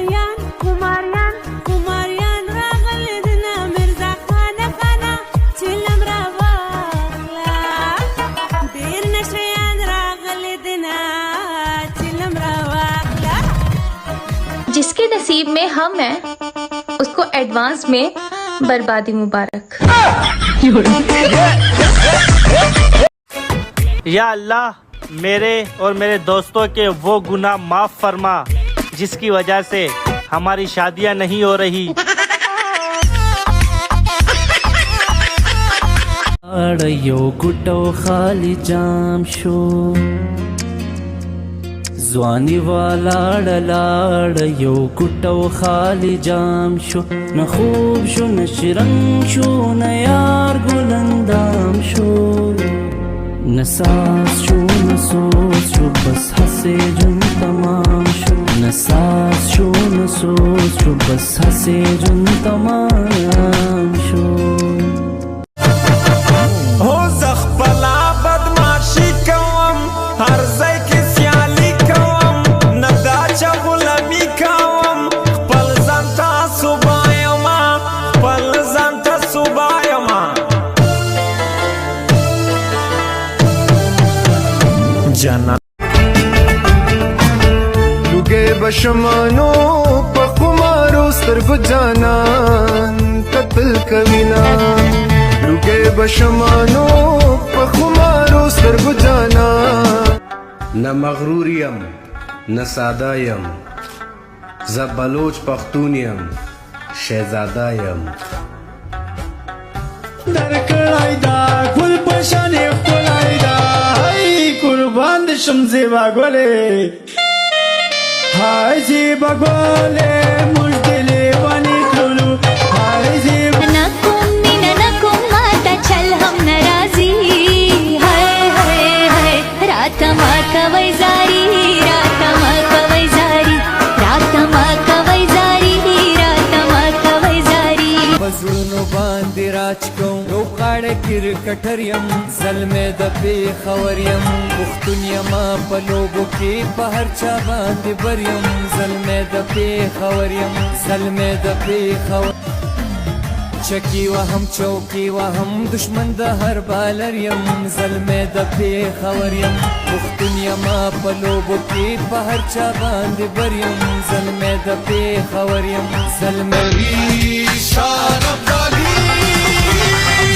خماریان خماریان خماریان راغلی دنا مرزا خانه خانه چلم را واغلا ډیر نشیان راغلی دنا چلم را واغلا जिसके नसीब में हम हैं उसको एडवांस में बर्बादी मुबारक। या अल्लाह मेरे और मेरे दोस्तों के वो गुनाह माफ फरमा जिसकी वजह से हमारी शादियां नहीं हो रही। यो गुटो खाली जाम शो ځواني والاړ یو ګوټو خالی جام شو نه خوب شو نه شرنګ شو نه یار ګلندام شو نه ساز شو نه سوز شو بس هسې ژوند تمام شو نه ساز شو نه سوز شو بس هسې ژوند تمام شو هو زه خپله بدماشي کوم هر ځای کې لوګي بشمانو په خمارو سترګو جانان قتل کوینا لوګي بشمانو په خمارو سترګو جانان نه مغرور یم نه ساده یم زه بلوچ پښتون یم شهزاده یم درکړای دا ګل په شان ښکلای دا قربان دې شم زیبا ګلې هاي زیبا ګلې موږ دلې باندې کړلو هاي زیبا نکم مینا نکم ماتا چل هم ناراضی هاي هاي هاي رات ما کوي زاری رات ما کوي زاری رات ما کوي زاری رات ما کوي زاری بزړونو باندې راج کوم یو قاړه کرکټر یم زلمې د پیښور یم پښتون یم په لوبو کې په هر چا باندې بر یم زلمې د پیښور یم زلمې د پیښور چکی وهم چوکی وهم دشمن د هر بالر یم زلمې د پیښور یم پښتون یم په لوبو کې په هر چا باندې بر یم زلمې د پیښور یم زلمې شان افغاني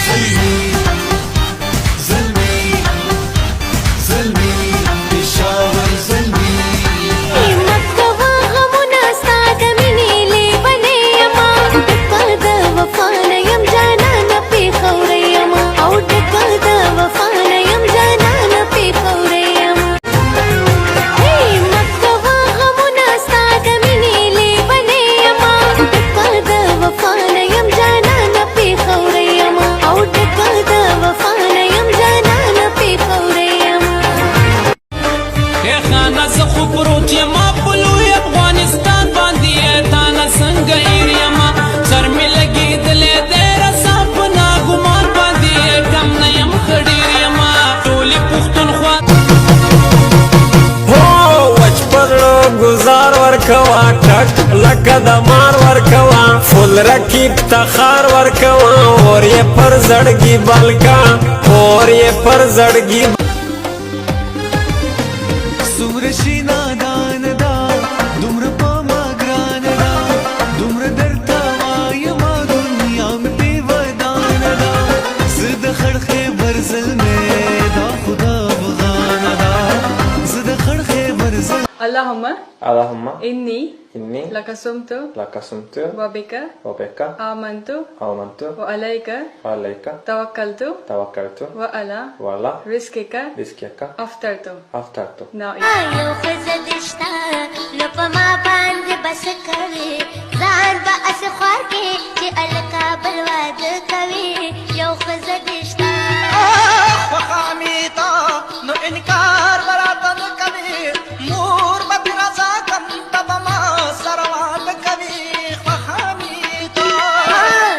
زلمي زلمي زلمي پېښور زلمي همت کوه غمونه ستا د مینې لیونې یمه ډکه د وفا نه یم جانانه پېښوری یمه او ډکه د وفا نه یم جانانه پېښوری یمه همت کوه غمونه ستا د مینې لیونې یمه ډکه د وفا نه یم جانانه پېښوری یمه او ډکه د وفا نه یم جانانه پېښوری یمه خانه زه خو پروت یم په لوی افغانستان باندې تانه څنګه هېر یم سر مې لګېدلی دی رسا په ناګمان باندې کم نه یم ښه ډېر یم ټولې پښتونخوا هو وچ پغړو ګزار ورکوه ټک لکه د مار ورکوه فل رکیب تخار ورکوه اور یې پر زړګي بلکه اور یې پر زړګي څومره شي نادان ده دومره په ما ګران ده دومره درته وایم دنیا مې بې ودانه ده زه د خړ خیبر زلمې دا خو د افغانه ده زه د خړ خیبر زلمې اللهم إني إني لك صمت وبك وبك آمنت آمنت وعليك توكلت وعلى رزقك أفطرت. یو ښځه دې شته نو په ما باندې بس کوي ځان به اسې خوار کې چې الکا بل واده کوي یو ښځه دې شته خوښامي ته نو انکار به راته نه کوي مور به پرې رضا کړم ته به ما سره واده کوي خوښامي ته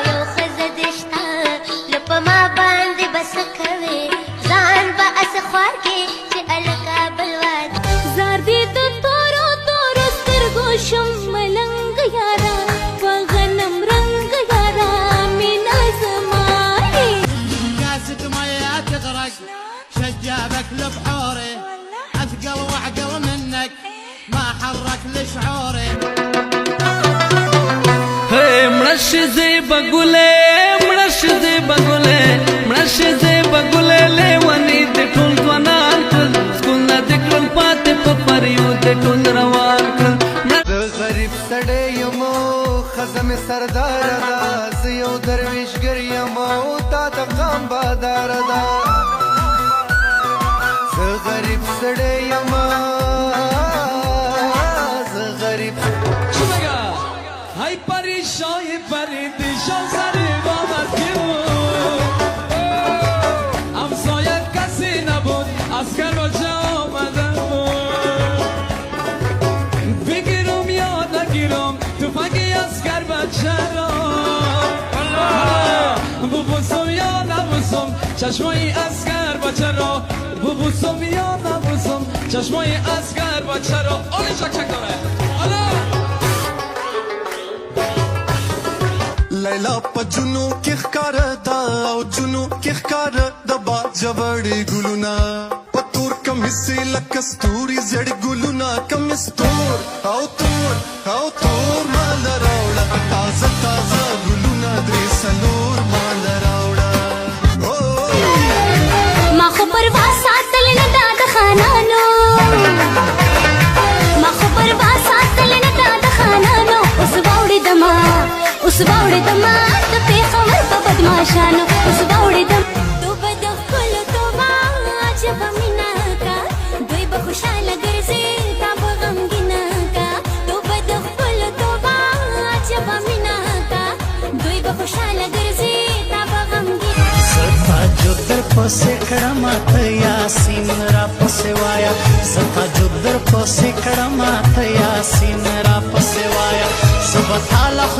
یو ښځه دې شته نو په ما باندې بس کوي ځان به اسې خوار کې چې الکا بل واده زار دې د تورو تورو سترګو شم مړشزه بګولې مړشزه بګولې مړشزه بګولې لیونی د ټول ځوانان کړ سکول نه د کړل پاتې په پریو د ټول روان کړ د غریب سړی یم خزم سردار ده زه یو درویشګر یم او تا د قام بادار ده زه غریب سړی یم زه غریب های پریشای پریدشان سری بابت کیو همسایه کسی نبود اسکر با جا آمده بود بگیرم یا نگیرم توفنگی اسکر بچه را ببوسم یا نبوسم چشمای اسکر بچه را ببوسم یا نبوسم چشمای اسکر بچه را آلی شک شک داره لیلا په جنو کې ښکاره ده او جنو کې ښکاره د باد ژوړې ګلونه په تور کمیسې لکه ستوري زیړ ګلونه کمیس تور او تور مال راوړه تازه تازه ګلونه درې څلور مال راوړه ما خو پروا ساتل نه دا د خانانو ما خو پروا ساتل نه دا د خانانو اوس واوړې دما اوس واوړې دما د پیښور په بدماشانو اوس واوړې دم تو به د ښکلو توبه عجب مینه کا دوی به خوشحاله ګرځي تا به غمګینه کا تو به د ښکلو توبه عجب مینه کا دوی به خوشحاله ګرځي تا به غمګینه زتا جو در پسې کړم ته یاسین را پسې وایا زتا جو در پسې کړم ته یاسین را پسې وایا سبحان الله